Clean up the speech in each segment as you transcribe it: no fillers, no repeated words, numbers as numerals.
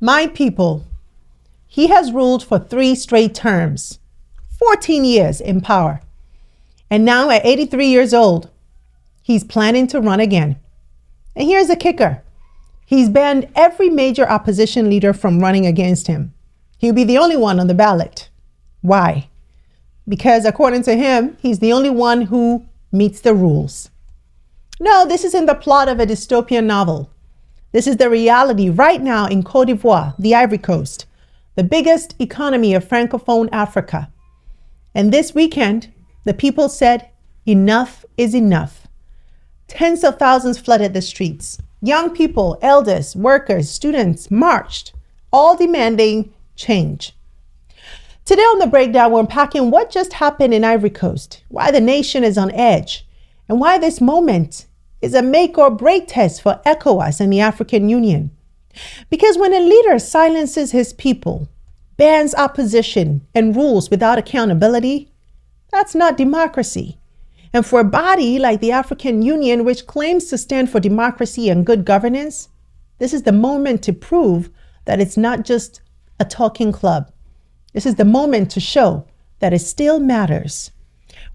My people, he has ruled for 3 straight terms, 14 years in power. And now at 83 years old, he's planning to run again. And here's the kicker. He's banned every major opposition leader from running against him. He'll be the only one on the ballot. Why? Because according to him, he's the only one who meets the rules. No, this isn't the plot of a dystopian novel. This is the reality right now in Côte d'Ivoire, the Ivory Coast, the biggest economy of Francophone Africa. And this weekend, the people said, enough is enough. Tens of thousands flooded the streets. Young people, elders, workers, students marched, all demanding change. Today on The Breakdown, we're unpacking what just happened in Ivory Coast, why the nation is on edge, and why this moment is a make or break test for ECOWAS and the African Union. Because when a leader silences his people, bans opposition, and rules without accountability, that's not democracy. And for a body like the African Union, which claims to stand for democracy and good governance, this is the moment to prove that it's not just a talking club. This is the moment to show that it still matters.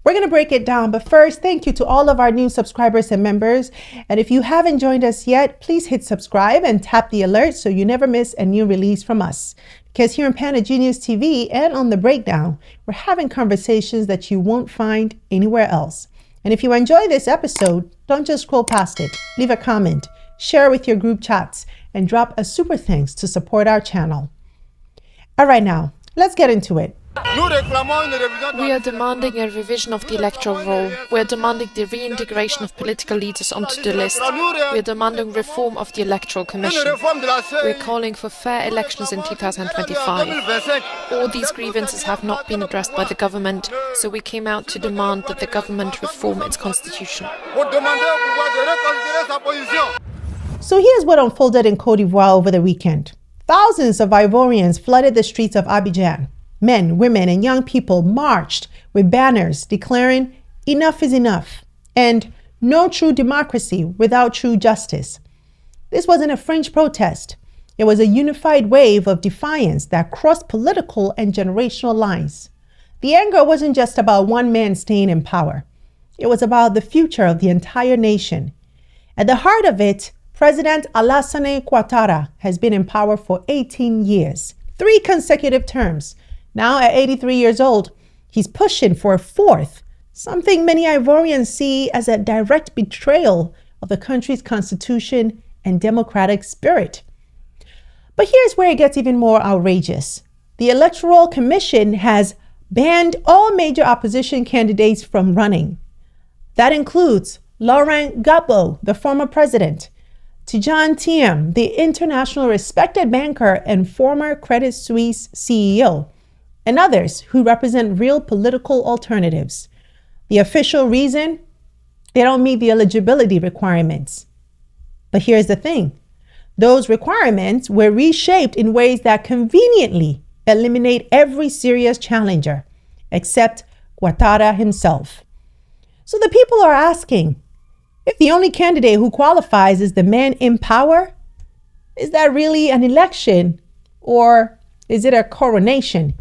We're going to break it down, but first, thank you to all of our new subscribers and members. And if you haven't joined us yet, please hit subscribe and tap the alert so you never miss a new release from us. Because here on PanaGenius TV and on The Breakdown, we're having conversations that you won't find anywhere else. And if you enjoy this episode, don't just scroll past it. Leave a comment, share with your group chats, and drop a super thanks to support our channel. All right, now, let's get into it. We are demanding a revision of the electoral roll. We are demanding the reintegration of political leaders onto the list. We are demanding reform of the Electoral Commission. We are calling for fair elections in 2025. All these grievances have not been addressed by the government, so we came out to demand that the government reform its constitution. So here's what unfolded in Côte d'Ivoire over the weekend. Thousands of Ivorians flooded the streets of Abidjan. Men, women, and young people marched with banners declaring enough is enough and no true democracy without true justice. This wasn't a fringe protest. It was a unified wave of defiance that crossed political and generational lines. The anger wasn't just about one man staying in power. It was about the future of the entire nation. At the heart of it, President Alassane Ouattara has been in power for 18 years, 3 consecutive terms. Now at 83 years old, he's pushing for a 4th, something many Ivorians see as a direct betrayal of the country's constitution and democratic spirit. But here's where it gets even more outrageous. The Electoral Commission has banned all major opposition candidates from running. That includes Laurent Gbagbo, the former president, Tidjane Thiam, the international respected banker and former Credit Suisse CEO, and others who represent real political alternatives. The official reason? They don't meet the eligibility requirements. But here's the thing. Those requirements were reshaped in ways that conveniently eliminate every serious challenger, except Ouattara himself. So the people are asking, if the only candidate who qualifies is the man in power, is that really an election or is it a coronation?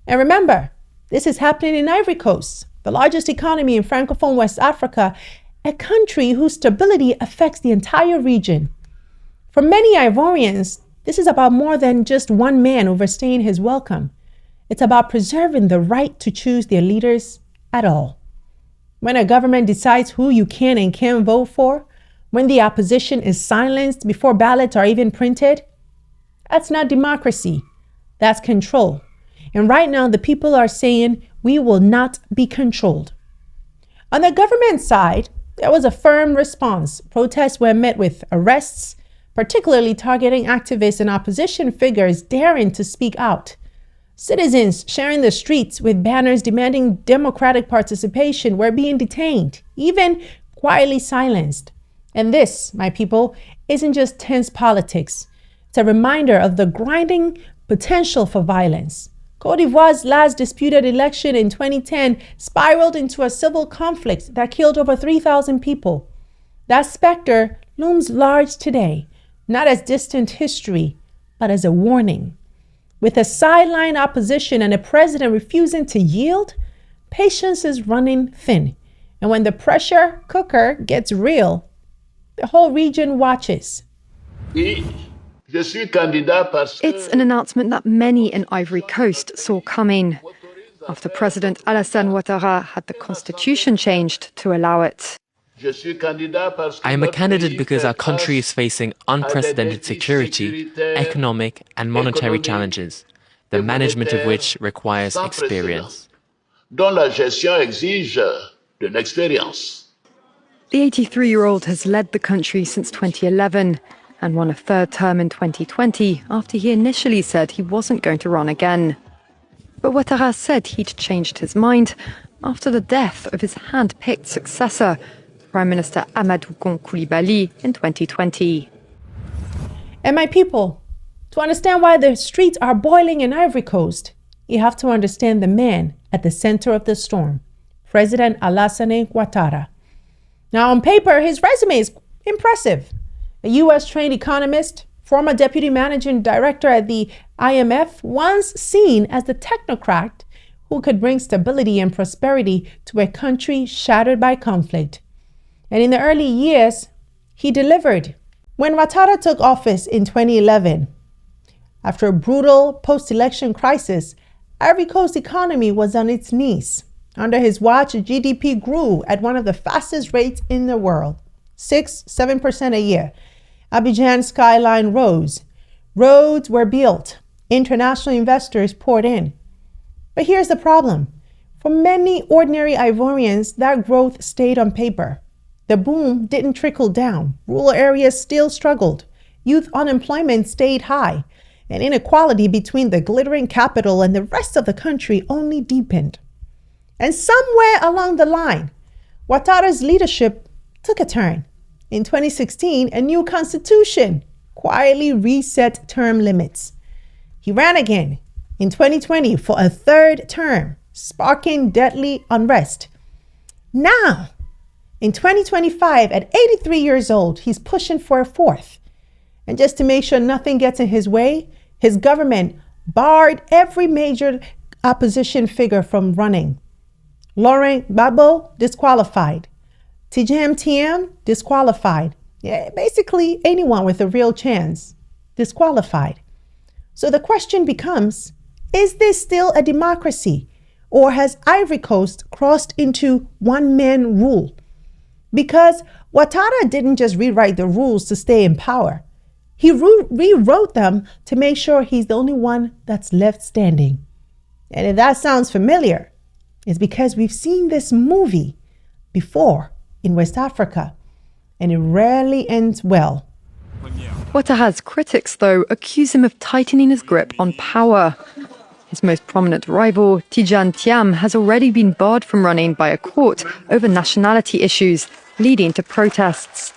And remember, this is happening in Ivory Coast, the largest economy in Francophone West Africa, a country whose stability affects the entire region. For many Ivorians, this is about more than just one man overstaying his welcome. It's about preserving the right to choose their leaders at all. When a government decides who you can and can't vote for, when the opposition is silenced before ballots are even printed, that's not democracy, that's control. And right now, the people are saying, we will not be controlled. On the government side, there was a firm response. Protests were met with arrests, particularly targeting activists and opposition figures daring to speak out. Citizens sharing the streets with banners demanding democratic participation were being detained, even quietly silenced. And this, my people, isn't just tense politics. It's a reminder of the grinding potential for violence. Côte d'Ivoire's last disputed election in 2010 spiraled into a civil conflict that killed over 3,000 people. That specter looms large today, not as distant history, but as a warning. With a sideline opposition and a president refusing to yield, patience is running thin. And when the pressure cooker gets real, the whole region watches. It's an announcement that many in Ivory Coast saw coming, after President Alassane Ouattara had the constitution changed to allow it. I am a candidate because our country is facing unprecedented security, economic and monetary challenges, the management of which requires experience. The 83-year-old has led the country since 2011 and won a third term in 2020 after he initially said he wasn't going to run again. But Ouattara said he'd changed his mind after the death of his hand-picked successor, Prime Minister Amadou Gon Coulibaly, in 2020. And my people, to understand why the streets are boiling in Ivory Coast, you have to understand the man at the center of the storm, President Alassane Ouattara. Now, on paper, his resume is impressive. A U.S.-trained economist, former deputy managing director at the IMF, once seen as the technocrat who could bring stability and prosperity to a country shattered by conflict. And in the early years, he delivered. When Ouattara took office in 2011, after a brutal post-election crisis, Ivory Coast economy was on its knees. Under his watch, GDP grew at one of the fastest rates in the world, 6-7% a year. Abidjan's skyline rose. Roads were built. International investors poured in. But here's the problem. For many ordinary Ivorians, that growth stayed on paper. The boom didn't trickle down. Rural areas still struggled. Youth unemployment stayed high. And inequality between the glittering capital and the rest of the country only deepened. And somewhere along the line, Ouattara's leadership took a turn. In 2016, a new constitution quietly reset term limits. He ran again in 2020 for a third term, sparking deadly unrest. Now, in 2025, at 83 years old, he's pushing for a fourth. And just to make sure nothing gets in his way, his government barred every major opposition figure from running. Laurent Gbagbo, disqualified. TM, disqualified. Yeah, basically anyone with a real chance, disqualified. So the question becomes, is this still a democracy? Or has Ivory Coast crossed into one-man rule? Because Ouattara didn't just rewrite the rules to stay in power. He rewrote them to make sure he's the only one that's left standing. And if that sounds familiar, it's because we've seen this movie before in West Africa, and it rarely ends well. Ouattara's critics, though, accuse him of tightening his grip on power. His most prominent rival, Tidjane Thiam, has already been barred from running by a court over nationality issues, leading to protests.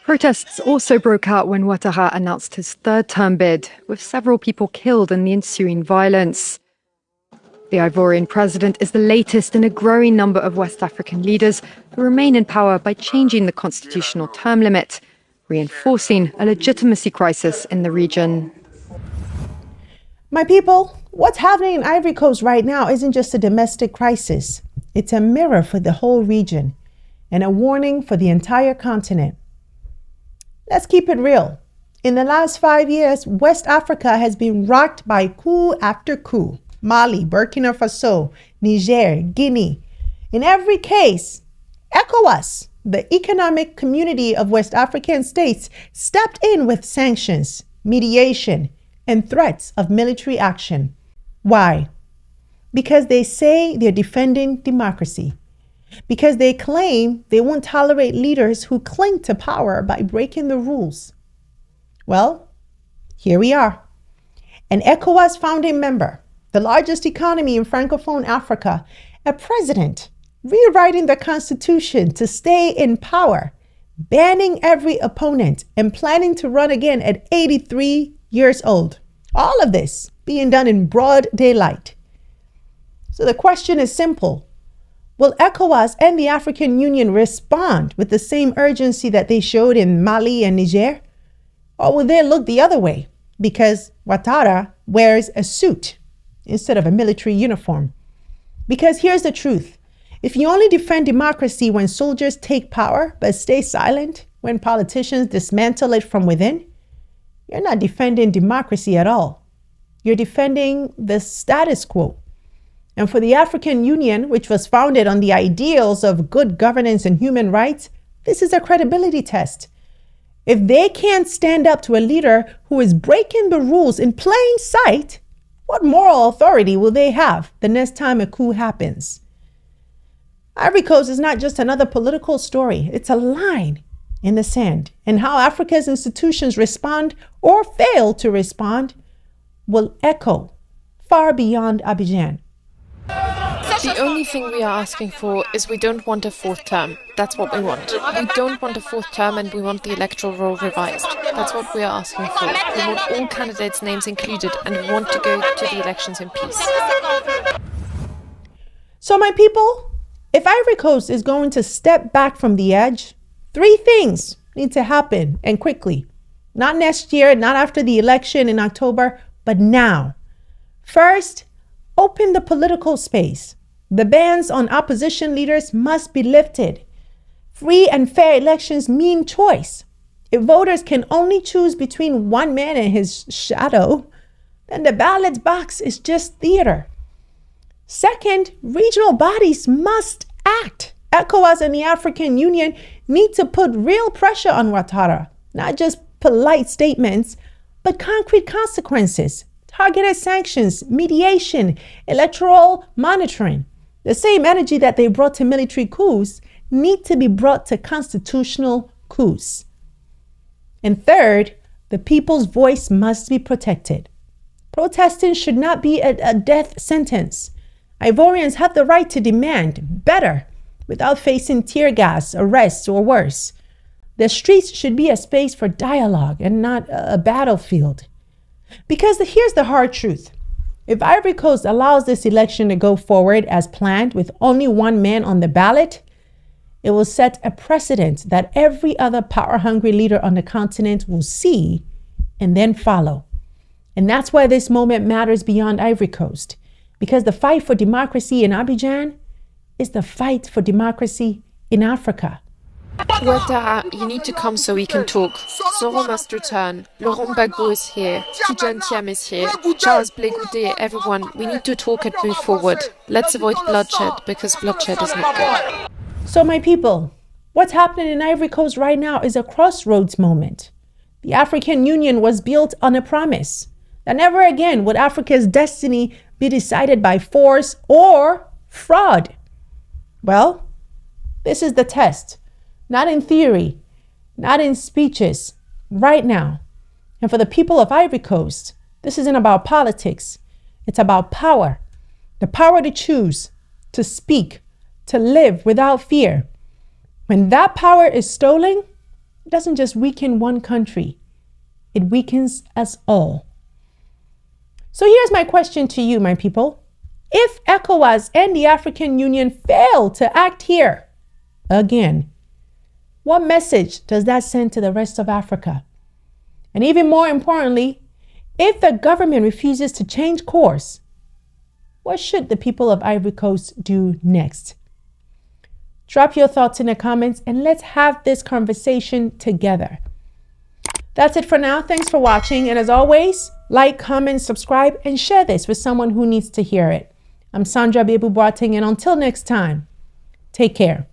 Protests also broke out when Ouattara announced his third-term bid, with several people killed in the ensuing violence. The Ivorian president is the latest in a growing number of West African leaders who remain in power by changing the constitutional term limit, reinforcing a legitimacy crisis in the region. My people, what's happening in Ivory Coast right now isn't just a domestic crisis. It's a mirror for the whole region and a warning for the entire continent. Let's keep it real. In the last 5 years, West Africa has been rocked by coup after coup. Mali, Burkina Faso, Niger, Guinea. In every case, ECOWAS, the Economic Community of West African States, stepped in with sanctions, mediation, and threats of military action. Why? Because they say they're defending democracy. Because they claim they won't tolerate leaders who cling to power by breaking the rules. Well, here we are. An ECOWAS founding member, the largest economy in Francophone Africa, a president rewriting the constitution to stay in power, banning every opponent, and planning to run again at 83 years old. All of this being done in broad daylight. So the question is simple. Will ECOWAS and the African Union respond with the same urgency that they showed in Mali and Niger? Or will they look the other way, Because Ouattara wears a suit instead of a military uniform. Because here's the truth. If you only defend democracy when soldiers take power but stay silent when politicians dismantle it from within, you're not defending democracy at all. You're defending the status quo. And for the African Union, which was founded on the ideals of good governance and human rights, this is a credibility test. If they can't stand up to a leader who is breaking the rules in plain sight, what moral authority will they have the next time a coup happens? Ivory Coast is not just another political story. It's a line in the sand. And how Africa's institutions respond or fail to respond will echo far beyond Abidjan. The only thing we are asking for is we don't want a fourth term. That's what we want. We don't want a fourth term and we want the electoral roll revised. That's what we are asking for. We want all candidates' names included and we want to go to the elections in peace. So my people, if Ivory Coast is going to step back from the edge, 3 things need to happen and quickly. Not next year, not after the election in October, but now. First, open the political space. The bans on opposition leaders must be lifted. Free and fair elections mean choice. If voters can only choose between one man and his shadow, then the ballot box is just theater. Second, regional bodies must act. ECOWAS and the African Union need to put real pressure on Ouattara, not just polite statements, but concrete consequences, targeted sanctions, mediation, electoral monitoring. The same energy that they brought to military coups need to be brought to constitutional coups. And third, the people's voice must be protected. Protesting should not be a death sentence. Ivorians have the right to demand better without facing tear gas, arrests, or worse. The streets should be a space for dialogue and not a battlefield. Because here's the hard truth. If Ivory Coast allows this election to go forward as planned with only one man on the ballot, it will set a precedent that every other power-hungry leader on the continent will see and then follow. And that's why this moment matters beyond Ivory Coast, because the fight for democracy in Abidjan is the fight for democracy in Africa. Ouattara, you need to come so we can talk. Soro must return. Laurent Gbagbo is here. Tidjane Thiam is here. Charles Blé Goudé, everyone. We need to talk and move forward. Let's avoid bloodshed, because bloodshed is not good. So my people, what's happening in Ivory Coast right now is a crossroads moment. The African Union was built on a promise that never again would Africa's destiny be decided by force or fraud. Well, this is the test. Not in theory, not in speeches, right now. And for the people of Ivory Coast, this isn't about politics. It's about power. The power to choose, to speak, to live without fear. When that power is stolen, it doesn't just weaken one country. It weakens us all. So here's my question to you, my people. If ECOWAS and the African Union fail to act here again, what message does that send to the rest of Africa? And even more importantly, if the government refuses to change course, what should the people of Ivory Coast do next? Drop your thoughts in the comments and let's have this conversation together. That's it for now. Thanks for watching. And as always, like, comment, subscribe, and share this with someone who needs to hear it. I'm Sandra Babu-Boateng, and until next time, take care.